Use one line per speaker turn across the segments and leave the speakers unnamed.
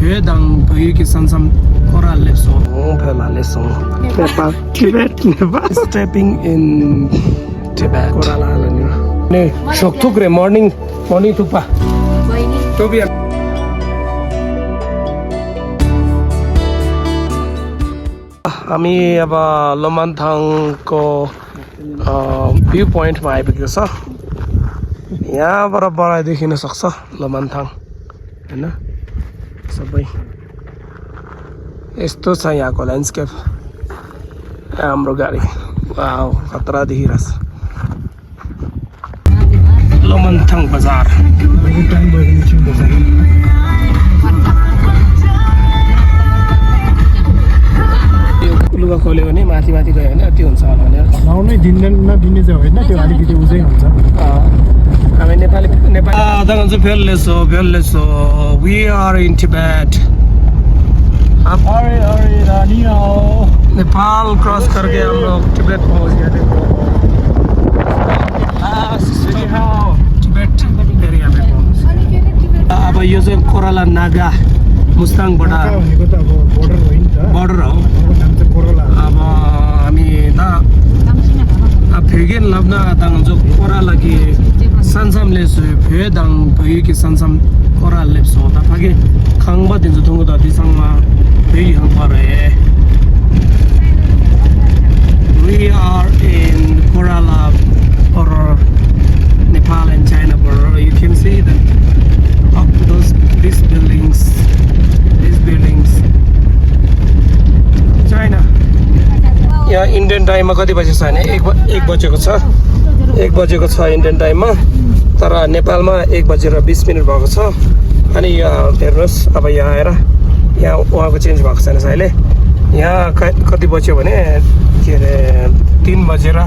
Pedang Payuki Sansam Kora Leso, Pela Leso, Nepal, Tibet, Nepal, stepping in Tibet. Korala Lanya. Ne, Shok Tukre, morning Tupa. Tobia. हामी अब लमनथाङको view पोइन्टमा आइपुगेको छ यहाँबाट बढाइ देखिन सक्छ लमनथाङ हैन सबै यस्तो छ यहाँको ल्यान्डस्केप हाम्रो गाडी वाउ खतरा देखिरहेछ लमनथाङ बजार लुगा खोल्यो भने माथि माथि गयो भने अति हुन्छ होला भनेर
लाउनै नदिने चाहिँ होइन त्यो अलिकति उजै हुन्छ
हामी नेपाली दागन्छु फेल्लेसो we are in Tibet Nepal cross करके हम लोग टिबेट पहुंच गए टिबेट एरिया में पहुंच अब यो चाहिँ कोराला नागा मुस्ताङबाट border हो अब हामी फेगेन लब्ना दाङजो कोराला कि सानसाम लेसु फेदाङ भइकि सानसाम कोराल लेसु ताफागे खाङबा दिन्जु थुङु द दिसङमा फेइ हङ परे we are in Korala border Nepal and China border you can see that up these buildings China यहाँ इन्डियन टाइममा कति बजे छ भने 1 बजेको छ 1 बजेको छ इन्डियन टाइममा तर नेपालमा 1 बजेर 20 मिनेट भएको छ अनि यहाँ हेर्नुस् अब यहाँ आएर यहाँ उहाँको चेन्ज भएको छैन अहिले यहाँ कति बज्यो भने के अरे 3 बजेर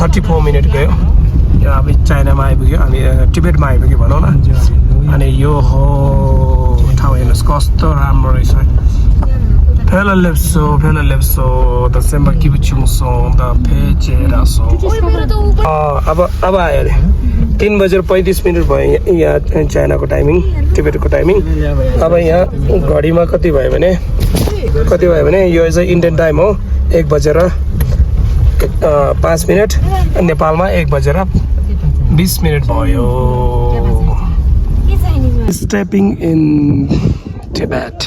34 मिनेट गयो यहाँ अब चाइनामा आइपुग्यो हामी टिबेटमा आइपुग्यो भनौँ न अनि यो हो ठाउँ हेर्नुहोस् कस्तो राम्रो रहेछ Pelalepso, the same kibuchungso, the pecheraso. अब आयो अरे 3 बजेर 35 मिनेट भयो यहाँ चाइनाको टाइमिङ टिबेटको टाइमिङ अब यहाँ घडीमा कति भयो भने यो चाहिँ इन्डियन टाइम हो 1 बजेर 5 मिनेट नेपालमा 1 बजेर 20 मिनेट भयो स्टेपिङ इन टिबेट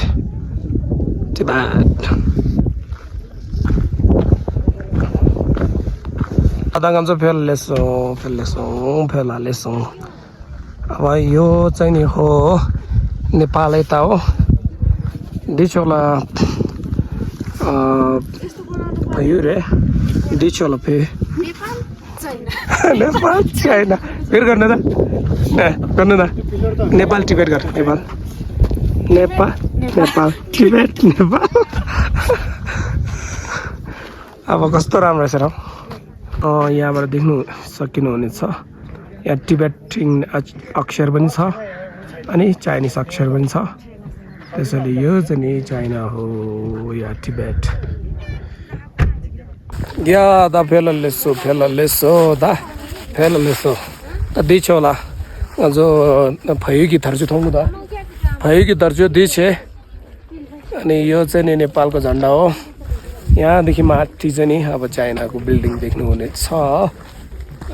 दाङजो फेल्लेसो अब यो चाहिँ नि हो नेपाल यता हो डिचोला भयो रे डिचोला फे नेपाल चाइना फेरि गर्नु न नेपाल टिबेट गर नेपाल टिबेट नेपाल अब कस्तो राम्रो रहेछ र यहाँबाट देख्नु सकिनुहुनेछ यहाँ टिबेटिङ अक्षर पनि छ अनि चाइनिज अक्षर पनि छ त्यसैले यो चाहिँ नि चाइना हो या टिबेट या द फेललेसो दिछोला जो फयुकी थर्छु थोंगु द फयुकी दर्जो दिछे अनि यो चाहिँ नि नेपालको झन्डा हो यहाँदेखि माथि चाहिँ नि अब चाइनाको बिल्डिङ देख्नुहुनेछ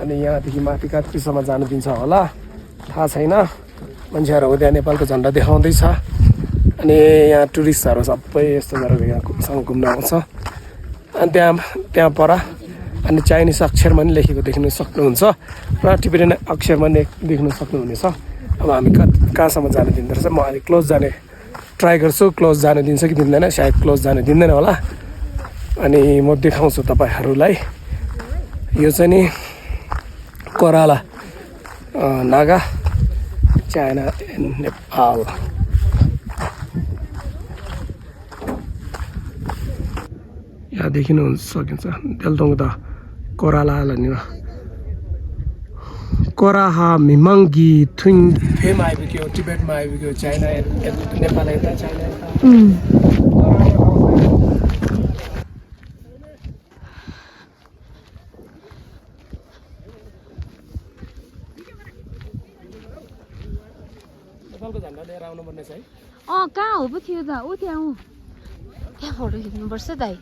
अनि यहाँदेखि माथि कतिसम्म जानु दिन्छ होला थाहा छैन मान्छेहरू उता नेपालको झन्डा देखाउँदैछ अनि यहाँ टुरिस्टहरू सबै यस्तो गरेर यहाँसँग घुम्न आउँछ अनि त्यहाँ पर अनि चाइनिज अक्षरमा पनि लेखेको देख्न सक्नुहुन्छ र टिबेटन अक्षरमा पनि देख्न सक्नुहुनेछ अब हामी कहाँसम्म जानु दिँदो रहेछ म अलिक क्लोज जाने ट्राई गर्छु क्लोज जानु दिन्छ कि दिँदैन सायद क्लोज जानु दिँदैन होला अनि म देखाउँछु तपाईहरूलाई यो चाहिँ नि कोराला नागा चाइना एन्ड नेपाल यहाँ देखिनु सकिन्छ देलतोङ त कोराला नि कोराहा मिमङ्गी थुङ फेमा आइपुग्यो टिबेटमा आइपुग्यो चाइना नेपाल यता चाइना नेपालको झन्डा लिएर आउनुपर्ने छ है
कहाँ हो पो थियो त ऊ त्यहाँ हो त्यहाँ फोटो खिच्नुपर्छ दाइ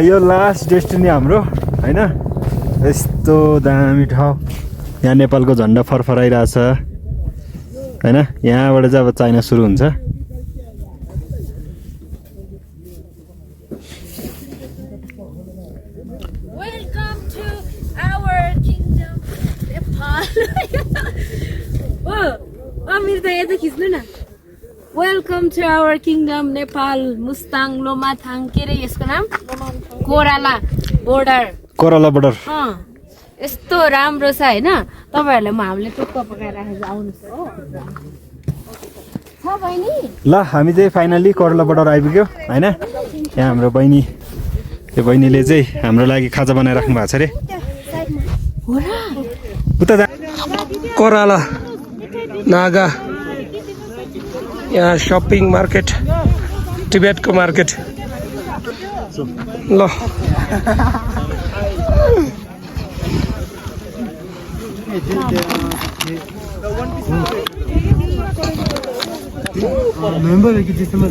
यो लास्ट डेस्टिनी हाम्रो होइन यस्तो दामी ठाउँ यहाँ नेपालको झन्डा फरफराइरहेछ होइन यहाँबाट चाहिँ अब चाइना सुरु हुन्छ
welcome to our kingdom Nepal मेरो त यता खिच्नु न welcome to our kingdom Nepal Mustang Lomanthang के रे यसको नाम कोराला बोर्डर यस्तो राम्रो छ होइन तपाईँहरूलाई म हामीले टुक्क पकाएर राखेर आउनुहोस् हो छ बहिनी
ल हामी चाहिँ फाइनली कोरला बोर्डर आइपुग्यो होइन यहाँ हाम्रो बहिनी त्यो बहिनीले चाहिँ हाम्रो लागि खाजा बनाइराख्नु भएको छ अरे उता
कोराला नागा यहाँ शपिङ मार्केट टिबेटको मार्केट ल
मेम्बर है कि जिसमें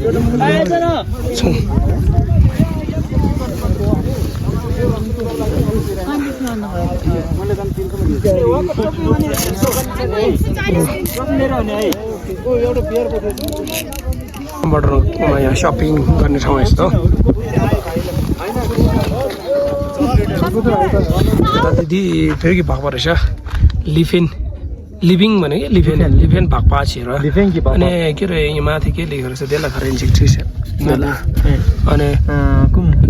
बर्डरमा यहाँ शपिङ गर्ने ठाउँ यस्तो दिदी फेरि भएको रहेछ लिभिङ भने कि लिभेन भएको पाछिएर अनि के अरे यहाँ माथि के लेखेको रहेछ त्यसलाई फरेन्सिक ट्रिस अनि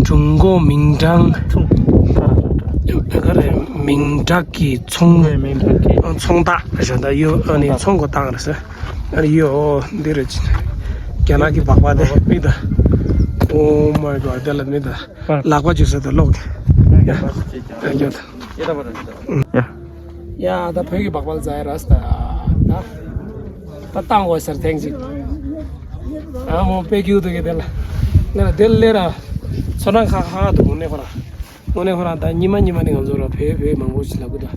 झुङ्गो मिङटाङ मिङटाकी छोङता रहेछ अन्त यो अनि छोङको ताङ रहेछ अनि यो हो धेरै क्यानाकी भएको दे नि त ओ माई गॉड त्यसलाई नि त लाग्वा जिर्छ त लोक या आता फेरि भगवान जाएर रस्ता तत्ताङ हो सर थ्याङ्क यू म पेक्यु त के त्यसलाई त्यसले सोनाङ खा त हुने खोरा त निमा नि हुन्छ र फे मंगोसिला कुदा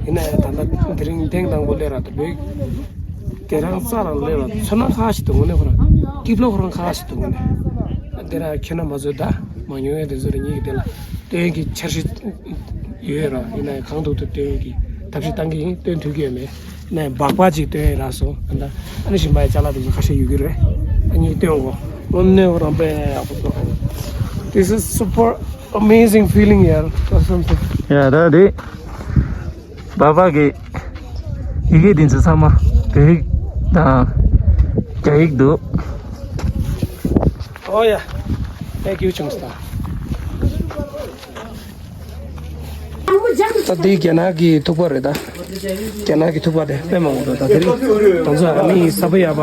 होइन तन्दा ड्रिङ ट्याङ दाङ बोलेर त फे तेरा सारा लेर सोनाङ खासी त हुने खोरा किप्लो खोरा खासी त हुने तेरा खेना मजुदा म यो दे जरे नि त्यसलाई त्यही छर्सी योर यिनै खाउँदो त त्यही tapsi tangi ten thugi me na bakwa ji te raso anda ani simbai chala de khase yugire ani tengo onne orambe aputo this is super amazing feeling here or something
yeah daddy baba ge ige din sama te da kaik do
oh yeah thank you chungsta तदी केना कि थुपर हेदा केना कि थुपर they pay मंगो त फेरि भन्छ हामी सबै अब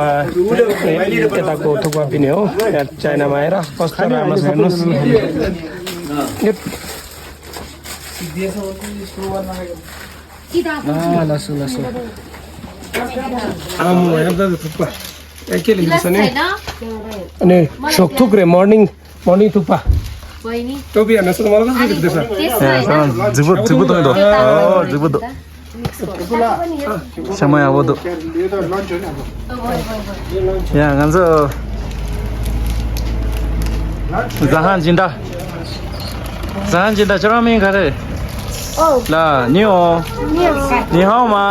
केटाको थुपर पिने हो यहाँ चाइनामा आएर कस्तो राम्रो छ हेर्नुस् लसु आम हेर्दा थुक्पा के लेखेको छ नि अनि सोक थुक्रे मर्निङ थुक्पा टोपी हेर्नुहोस् त मलाई कस्तो देख्दैछ
जिबुत हो जिबुत समय अब दो यहाँ गान्छ जहान जिन्दा चरामी खारे ल नि हौ मा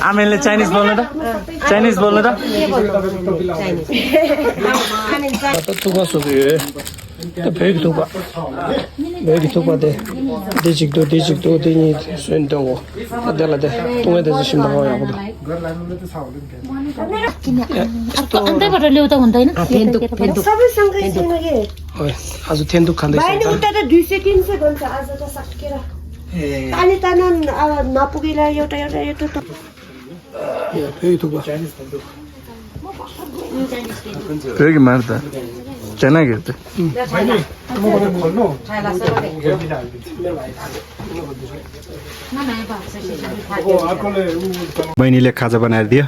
आमेले चाइनिज बोल्नु त
थुक्पा सोक्यो त फेरि थुक्पा दे डिजिक्दो त्यही सुन्तङ हो त्यसलाई दे तुङै दे सिम्बा हो यहाँ
अन्तैबाट ल्याउँदा हुँदैन
आज थेन्दुक खाँदैछ
उता त 200-300 भन्छ आज त सकेर ताली तानन नपुगेला एउटा
फेरि थुक्पा
फेरि मार्दा चाइना गिर्ते बहिनीले खाजा बनाएर दियो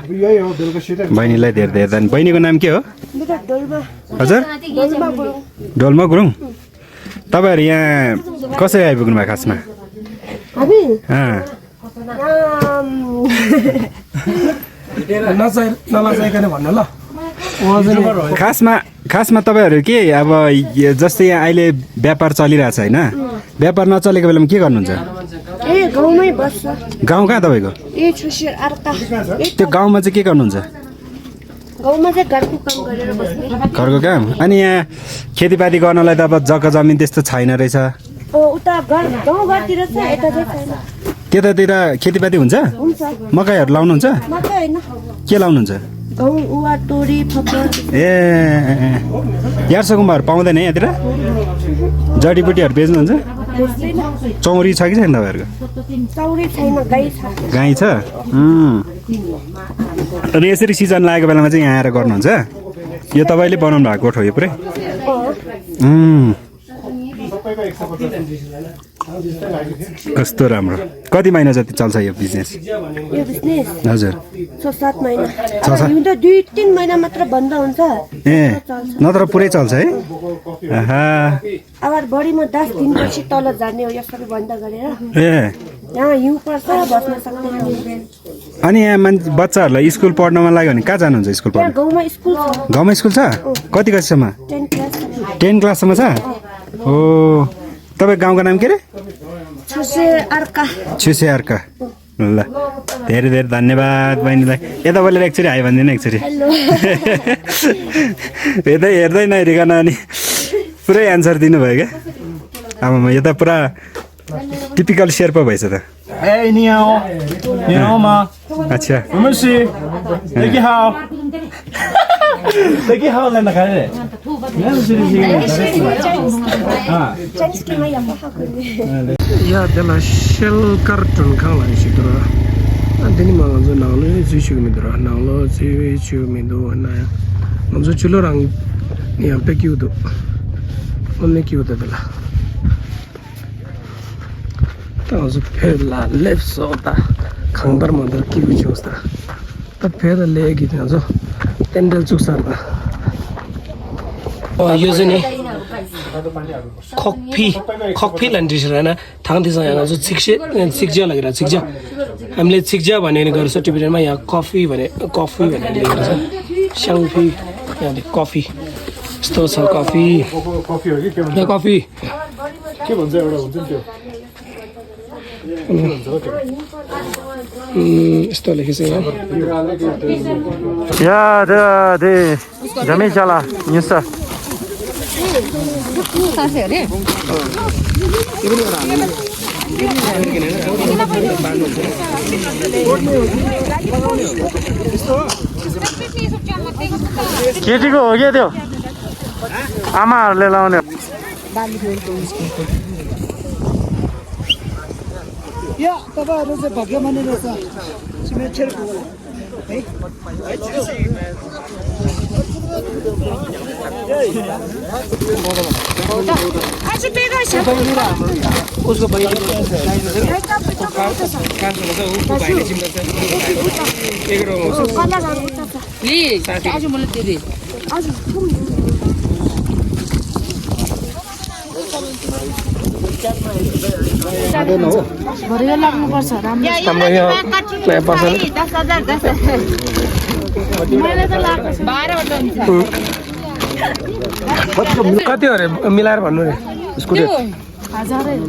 बहिनीलाई धेरै धेरै धन्यवाद बहिनीको नाम के हो हजुर डोल्मा गुरुङ तपाईँहरू यहाँ कसरी आइपुग्नु भयो खासमा
हामी
नलाचाइकन भन्नु ल
खासमा तपाईँहरू के अब जस्तै यहाँ अहिले व्यापार चलिरहेछ होइन व्यापार नचलेको बेलामा के गर्नुहुन्छ
गाउँमै बस्छ
गाउँ कहाँ तपाईँको
छुसिर अर्का
त्यो गाउँमा चाहिँ के गर्नुहुन्छ
गाउँमा चाहिँ घरको काम गरेर बस्ने
घरको काम अनि यहाँ खेतीपाती गर्नलाई त अब जग्गा जमिन त्यस्तो छैन रहेछ
उता गाउँघरतिर छ यता चाहिँ छैन
त्यतातिर खेतीपाती हुन्छ मकैहरू लाउनुहुन्छ
मात्रै होइन
के लाउनुहुन्छ
गहुँ उवा तोरी फकर
यार्सो गुम्बाहरू पाउँदैन यहाँतिर जडीबुटीहरू बेच्नुहुन्छ चौरी छ कि छैन तपाईँहरूको
चौरी छैन
गाई छ अनि यसरी सिजन लागेको बेलामा चाहिँ यहाँ आएर गर्नुहुन्छ यो तपाईँले बनाउनु भएको कोठो यो पुरै कस्तो राम्रो कति महिना जति चल्छ यो बिजनेस
यो बिजनेस
हजुर
6-7 महिना अब त 2-3 महिना मात्र बन्द हुन्छ
नत्र पुरै चल्छ है
अब बढीमा 10 दिनपछि तल जाने हो यो सबै बन्द गरेर यहाँ हिउँ पर्छ बस्न सक्दैन
अनि यहाँ मान्छे बच्चाहरूलाई स्कुल पढ्नमा लाग्यो भने कहाँ जानुहुन्छ स्कुल पढ्न गाउँमा स्कुल छ कति कतिसम्म 10 क्लाससम्म छ हो तपाईँ गाउँको नाम के अरे छुसे अर्का ल धेरै धेरै धन्यवाद बहिनीलाई यता बोलेर एकचोटि आयो भनिदिनु एकचोटि यतै हेर्दै नहेरिकन अनि पुरै एन्सर दिनुभयो क्या अब म यता पुरा टिपिकल शेर्पा भएछ त अच्छा
या त्याला शेल कार्टून खाला शिदरा आणि मग जो नावले जुचू मिदरा नावलो जुचू मिदो ना जो चुलो रंग यहाँ पे क्यों दो उन्हें क्यों दे दिला तो जो फिर ला लेफ्ट सोता खांबर मदर क्यों चूस्ता तब फिर ले गई था जो टेंडल चूसा था यो चाहिँ नि खक्फी लान्ड्री छैन थाङ्थिस यहाँ जो सिक्जिया लगेर सिक्जिया हामीले सिक्जिया भन्ने गर्छ टिबेटनमा यहाँ कफी भने लेखेको छ स्याङ्फी यहाँ कफी यस्तो छ कफी यहाँ कफी
के भन्छ एउटा हुन्छ नि त्यो
यस्तो लेखेको छ
यहाँ जमै चला न्युज केटीको हो क्या त्यो आमाहरूले लाउने
तपाईँहरू चाहिँ भव्य मानिरहेछ सिमेन्टको
उसको भाइले
लाग्नुपर्छ
हाम्रो यहाँ नयाँ पसल कति हो अरे मिलाएर भन्नु रे स्कुटी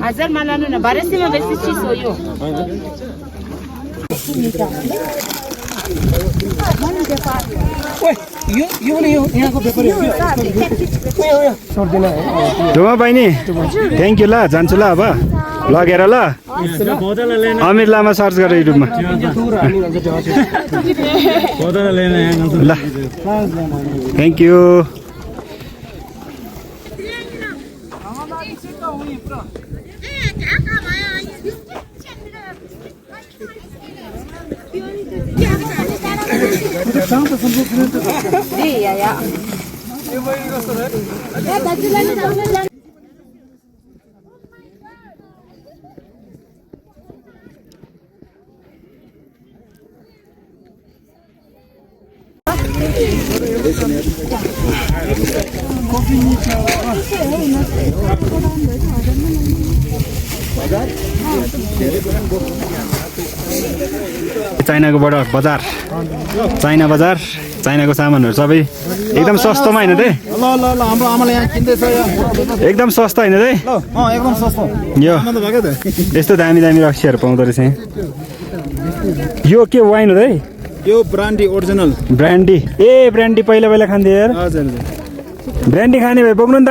हजारमा लानु न 1200 मा बेसी चिज हो यो
धुमा बहिनी थ्याङ्क यू ल जान्छु ल अब लगेर ल अमिर लामा सर्च गरेर युट्युबमा ल थ्याङ्क यू चाइनाको बजार चाइना बजार चाइनाको सामानहरू सबै एकदम सस्तोमा होइन त
ल ल ल हाम्रो आमाले यहाँ किन्दैछ यहाँ
एकदम सस्तो होइन त
एकदम सस्तो
यो
भएको त
यस्तो दामी दामी रक्सीहरू पाउँदो रहेछ यहाँ। यो के वाइन हो त
यो ब्रान्डी ओरिजिनल
ब्रान्डी ए ब्रान्डी पहिला पहिला खान्थ्यो यार
हजुर
ब्रान्डी खाने भए बोक्नु नि त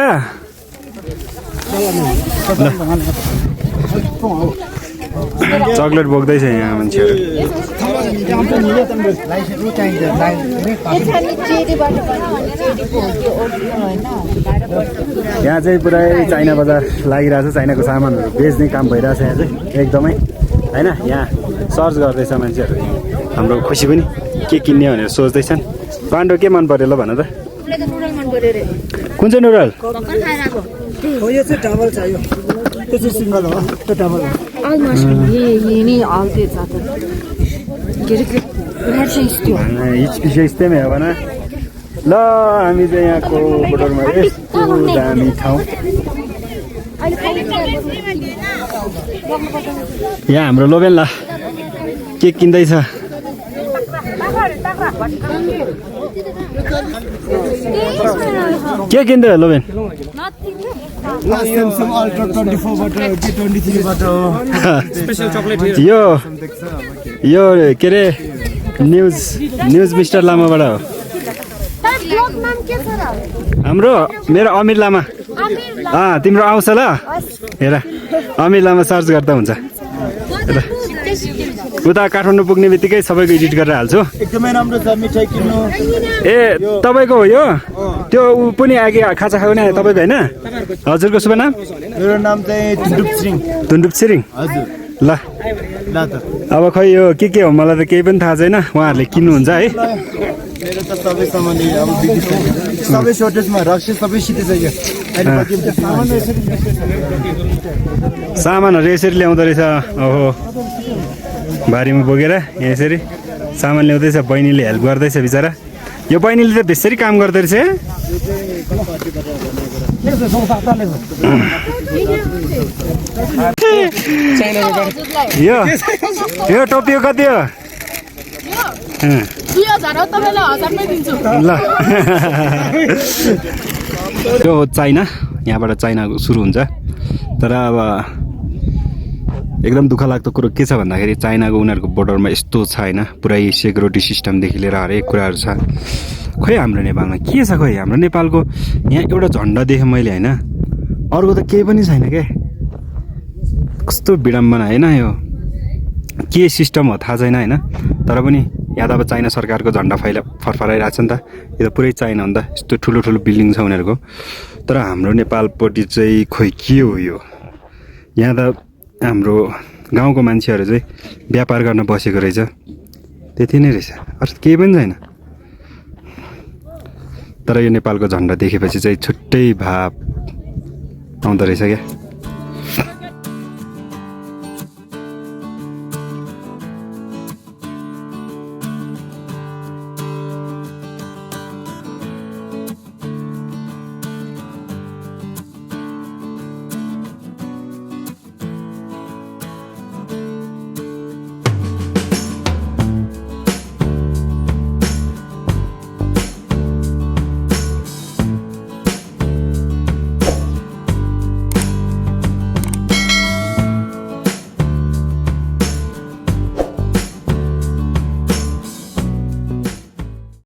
चक्लेट बोक्दैछ यहाँ मान्छेहरू यहाँ चाहिँ पुरै चाइना बजार लागिरहेछ चाइनाको सामानहरू बेच्ने काम भइरहेछ यहाँ चाहिँ एकदमै होइन यहाँ सर्च गर्दैछ मान्छेहरू हाम्रो खुसी पनि के किन्ने भनेर सोच्दैछन् पाण्डो के मन पर्यो ल भन त कुन चाहिँ नुडल
हो यो चाहिँ डबल छ यो त्यो चाहिँ सिङ्गल हो त्यो डबल हो
यस्तै हो भन ल हामी चाहिँ यहाँको बोर्डरमा यस्तो दामी ठाउँ यहाँ हाम्रो लोबेन ल के किन्दैछ के किन्दै लोबेन
स्यामसङ अल्ट्रा 24 बाट G23 बाट स्पेशल चकलेट
यो के अरे न्युज मिस्टर लामाबाट हो हाम्रो मेरो अमिर लामा तिम्रो आउँछ ल हेर अमिर लामा सर्च गर्दा हुन्छ उता काठमाडौँ पुग्ने बित्तिकै सबैको एडिट गरेर हाल्छु
एकदमै राम्रो छ मिठाई किन्नु
ए तपाईँको हो यो त्यो ऊ पनि आगे खाजा खाउने तपाईँको होइन हजुरको शुभ नाम
मेरो नाम चाहिँ
दुन्डुप छिरिङ
हजुर
ल
ल त
अब खै यो के हो मलाई त केही पनि थाहा छैन उहाँहरूले किन्नुहुन्छ है
मेरो त सबै सामान अब सबै सर्टेजमा रक्सी सबै सिधिसक्यो
सामानहरू यसरी ल्याउँदो रहेछ ओहो भारीमा बोकेर यहाँ यसरी सामान ल्याउँदैछ बहिनीले हेल्प गर्दैछ बिचरा यो बहिनीले त त्यसरी काम गर्दो रहेछ यो टोपियो कति हो ल यो चाइना यहाँबाट चाइना सुरु हुन्छ तर अब एकदम दुःख लाग्दो कुरो के छ भन्दाखेरि चाइनाको उनीहरूको बोर्डरमा यस्तो छ होइन पुरै सेक्युरिटी सिस्टमदेखि लिएर हरेक कुराहरू छ खोइ हाम्रो नेपालमा के छ खोइ हाम्रो नेपालको यहाँ एउटा झन्डा देखेँ मैले होइन अर्को त केही पनि छैन क्या कस्तो विडम्बना होइन यो के सिस्टम हो थाहा छैन होइन तर पनि यहाँ त अब चाइना सरकारको झन्डा फरफराइरहेको छ नि त यो त पुरै चाइना हो नि त यस्तो ठुलो ठुलो बिल्डिङ छ उनीहरूको तर हाम्रो नेपालपट्टि चाहिँ खोइ के हो यो यहाँ त हाम्रो गाउँको मान्छेहरू चाहिँ व्यापार गर्न बसेको रहेछ त्यति नै रहेछ अरू केही पनि छैन तर यो नेपालको झन्डा देखेपछि चाहिँ छुट्टै भाव आउँदो रहेछ क्या